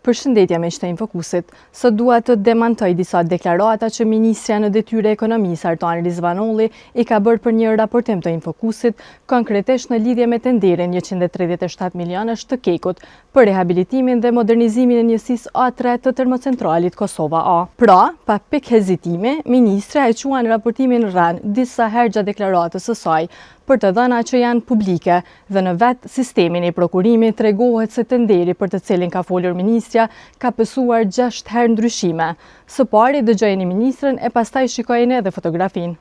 Përshëndetje me qëtë Infokusit, sot dua të demantoj disa deklarata që Ministrja në Detyrë e Ekonomisë Artan Rizvanolli i ka bërë për një raportim të Infokusit, konkretisht në lidhje me tenderin 137 milionësh të Kekut për rehabilitimin dhe modernizimin e njësisë A3 të termocentralit Kosova A. Pra, pa pik hezitime, Ministrja e quan raportimin rënë disa herë gjatë deklaratës së saj për të dhëna që janë publike dhe në vetë sistemin e prokurimit tregohet se tenderi për të cilin ka folur Ministrja ka pësuar 6 herë ndryshime. Së pari dëgjojeni ministrën e pastaj shikojeni edhe fotografin.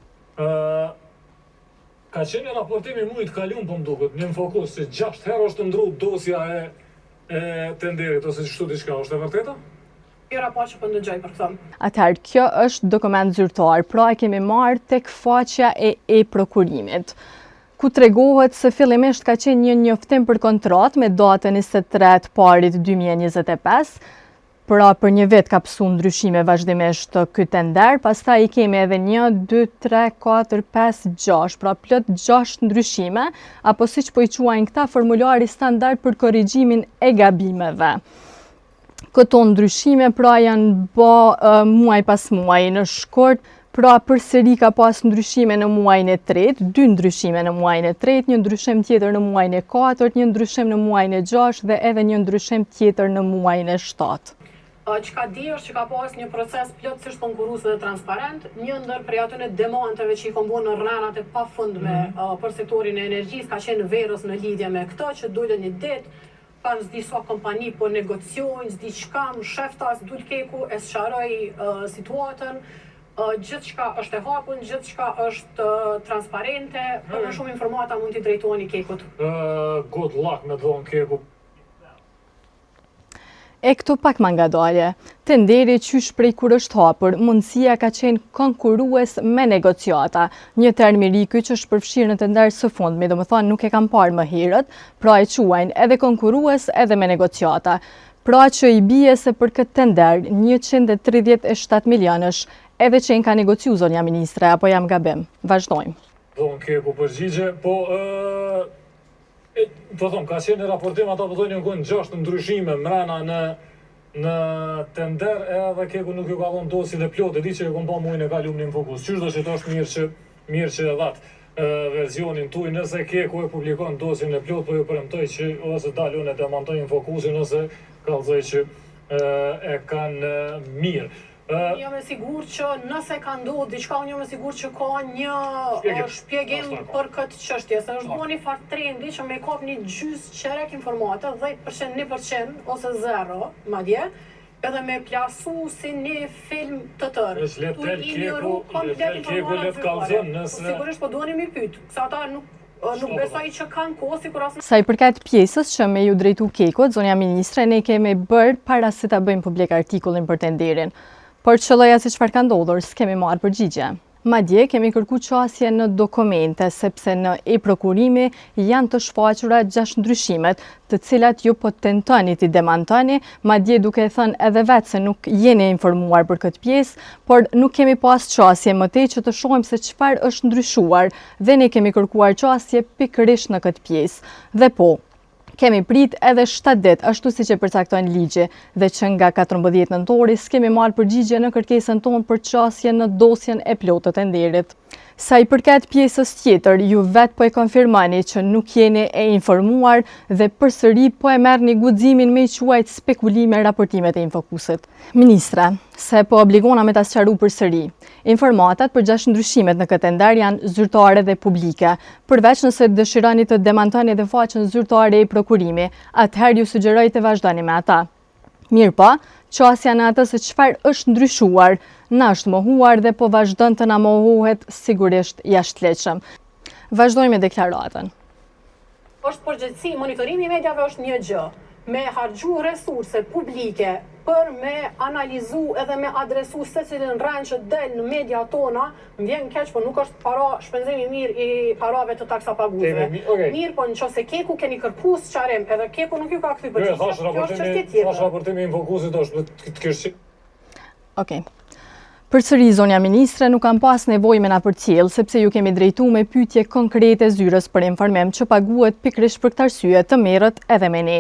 Ka qenë raportimi mujt kalun për mduket, një në fokus se 6 herë është ndru dosja e tenderit ose qështu diçka, është e vërteta? Atëherë, kjo është dokument zyrtar, pra e kemi marrë tek faqja e prokurimit, ku tregohet se fillimisht ka qenë një njoftim për kontratë me datën 23 parit 2025, pra për një vit ka pësu ndryshime vazhdimisht të këtë tender, pastaj i kemi edhe 1, 2, 3, 4, 5, 6, pra plot 6 ndryshime, apo siç po i quajnë këta formulari standard për korrigjimin e gabimeve. Këto ndryshime pra janë bë muaj pas muaj në shkurt, pra përsëri ka pas ndryshime në muajin e tretë, 2 ndryshime në muajin e tretë, një ndryshim tjetër në muajin e katërt, një ndryshim në muajin e 6 dhe edhe një ndryshim tjetër në muajin e 7. Çka di është që ka pas një proces plotësisht konkurrues dhe transparent, një ndër prej atyre demanteve që i kanë bërë në rrenat e pafundme për sektorin e energjisë ka qenë verës në lidhje me këtë që dulën një ditë pas disa kompani po negociojnë, s'di çka, sheftas dul Keku e sqaroi situatën. Gjithçka është e hapur, gjithçka është transparente, për më shumë informata mund t'i drejtoni Kekut. Good luck me dhon Keku. E këtu pak më ngadalje, tenderi qysh prej kur është hapur, mundësia ka qenë konkurrues me negociata, një termi ky që është përfshirë në tender së fundmi, do më thonë nuk e kam parë më herët, pra e quajnë edhe konkurrues edhe me negociata. Pra që i bie se për këtë tender 137 milionësh, edhe që në ka negociu zonja ministre, apo jam gabim. Vazhdojmë. Dhon Keku përgjigje, po thonë, ka qenë raportim ata po thonë një 6 ndryshime mrena në tender, edhe Keku nuk ju ka dhënë dosin e plotë, e di që e kom pa muajin e kalum në Infokus. Qysh do që të është mirë që e dhatë versionin tuj, nëse Keku e publikon dosin e plotë, po ju premtoj që ose dalun e demantoj Infokusin, ose kallëzoj që e kanë mirë. Unë jam e sigurt që nëse ka ndodhur diçka, unë jam e sigurt që ka një shpjegim për këtë çështje, se është bërë një farë trendi që me kap një gjys qerek informata, 10%, 1% ose 0, madje, edhe me plasu si një film të tërë. Tu ignoru komplet informata nëse... Sigurisht po duheni mi pyet, se ata nuk besoj që kanë kohë si kur asë... Sa i përket pjesës që me ju drejtu Kekut, zonja ministre, ne kemi bërë para se ta bëjmë publik artikullin për tenderin. Por qëlloja si çfarë ka ndodhur, s'kemi marrë përgjigje. Madje kemi kërku qasje në dokumente, sepse në e-prokurimi janë të shfaqura 6 ndryshimet, të cilat ju po tentoni t'i demantoni, madje duke thënë edhe vetë se nuk jeni informuar për këtë pjesë, por nuk kemi pas qasje më tej që të shohim se çfarë është ndryshuar, dhe ne kemi kërkuar qasje pikërisht në këtë pjesë. Dhe po, kemi prit edhe 7 ditë, ashtu si që përcaktojnë ligji, dhe që nga 14 nëntori s'kemi marrë përgjigje në kërkesën tonë për qasje në dosjen e plotë të tenderit. Sa i përket pjesës tjetër, ju vetë po e konfirmani që nuk jeni e informuar dhe përsëri po e merrni guximin me i quajt spekulime raportimet e Infokusit. Ministre, se po obligona me ta sqaru përsëri, informatat për 6 ndryshimet në këtë tender janë zyrtare dhe publike, përveç nëse dëshironi të demantoni edhe faqen zyrtare e prokurimi, atëherë ju sugjeroj të vazhdoni me ata. Mirë pa, qasja në atë se çfarë është ndryshuar, na është mohuar dhe po vazhdon të na mohohet sigurisht jashtëligjshëm. Vazhdojmë me deklaratën. Është përgjithësi, monitorimi i mediave është një gjë, me harxhu resurse publike për me analizu edhe me adresu secilin rend që del në media tona, më vjen keq, po nuk është para shpenzimi mirë i parave të taksapaguesve. Mirë, po nëse Keku keni kërku sqarim, edhe Keku nuk ju ka kthy përgjigje. Kjo është çështje tjetër. Raportimi i Infokusit është të kesh. Okej. Përsëri zonja ministre nuk kam pas nevojë me na përcjell sepse ju kemi drejtu me pyetje konkrete zyrës për informim që paguhet pikërisht për këtë arsye të merret edhe me ne.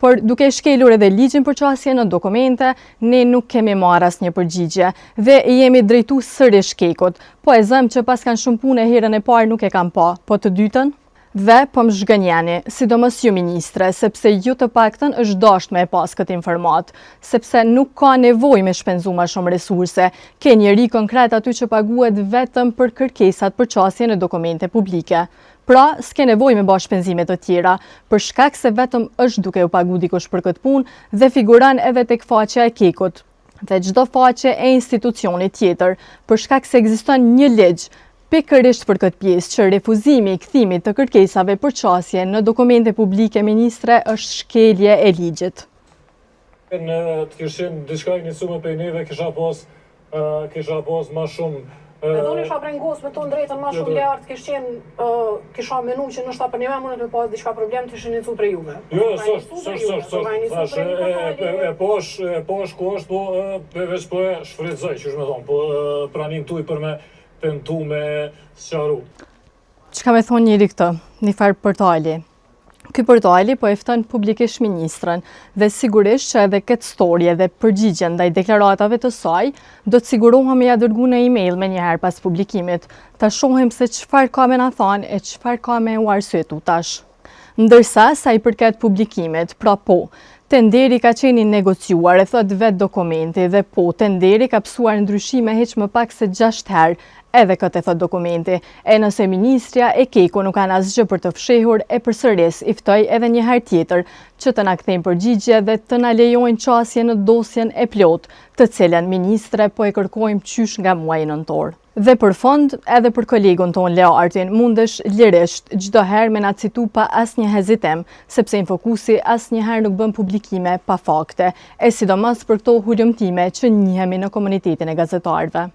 Por duke shkelur edhe ligjin për qasje në dokumente, ne nuk kemi marrë asnjë përgjigje dhe i jemi drejtu sërish Kekut. Po e zëm që pas kanë shumë punë herën e parë nuk e kam pa, po të dytën? Dhe po më zhgënjeni, sidomos ju ministre, sepse ju të paktën është dasht me e pas këtë informat, sepse nuk ka nevojë me shpenzu ma shumë resurse, ke njeri konkret aty që paguhet vetëm për kërkesat për qasje në dokumente publike. Pra, s'ke nevojë me ba shpenzime të tjera, për shkak se vetëm është duke u pagu dikush për këtë punë dhe figuran edhe tek faqja e Kekut dhe çdo faqe e institucionit tjetër, për shkak se ekziston një ligj pikërisht për këtë pjesë që refuzimi i kthimit të kërkesave për qasje në dokumente publike ministre është shkelje e ligjit. Në të kishin diçka njësume për neve kisha pas ma shumë. Edhe unë isha brengos me tonë drejtën ma shumë lartë, kisha menu që nështë ta për njëme mundet me pas diçka problem të ishin njësu për juve. Jo, sështë, e posh ku është, po veç po e shfrytëzoj, që shme thonë, po pranin tuj për me tentu me sqaru. Çka me thonë njëri këtë, një farë portali. Ky portali po e fton publikisht ministrën dhe sigurisht që edhe këtë storje dhe përgjigjen ndaj deklaratave të saj do të sigurohemi ja dërgu në email me njëherë pas publikimit, ta shohim se çfarë ka me na thënë e çfarë ka me u arsyetu tash. Ndërsa sa i përket publikimit, pra po, tenderi ka qenë i negociuar, e thot vetë dokumenti dhe po, tenderi ka pësuar ndryshime heq më pak se 6 herë, edhe këtë e thot dokumenti, e nëse ministrja e Keku nuk kanë asgjë për të fshehur, e përsëris i ftoj edhe një herë tjetër që të na kthejnë përgjigje dhe të na lejojnë qasje në dosjen e plot, të cilën ministre po e kërkojmë qysh nga muaji nëntor. Dhe për fond, edhe për kolegun ton Leo Artin, mundesh lirisht çdo herë me na citu pa asnjë hezitim, sepse Infokusi asnjëherë nuk bën publikime pa fakte, e sidomos për këto hulumtime që njihemi në komunitetin e gazetarëve.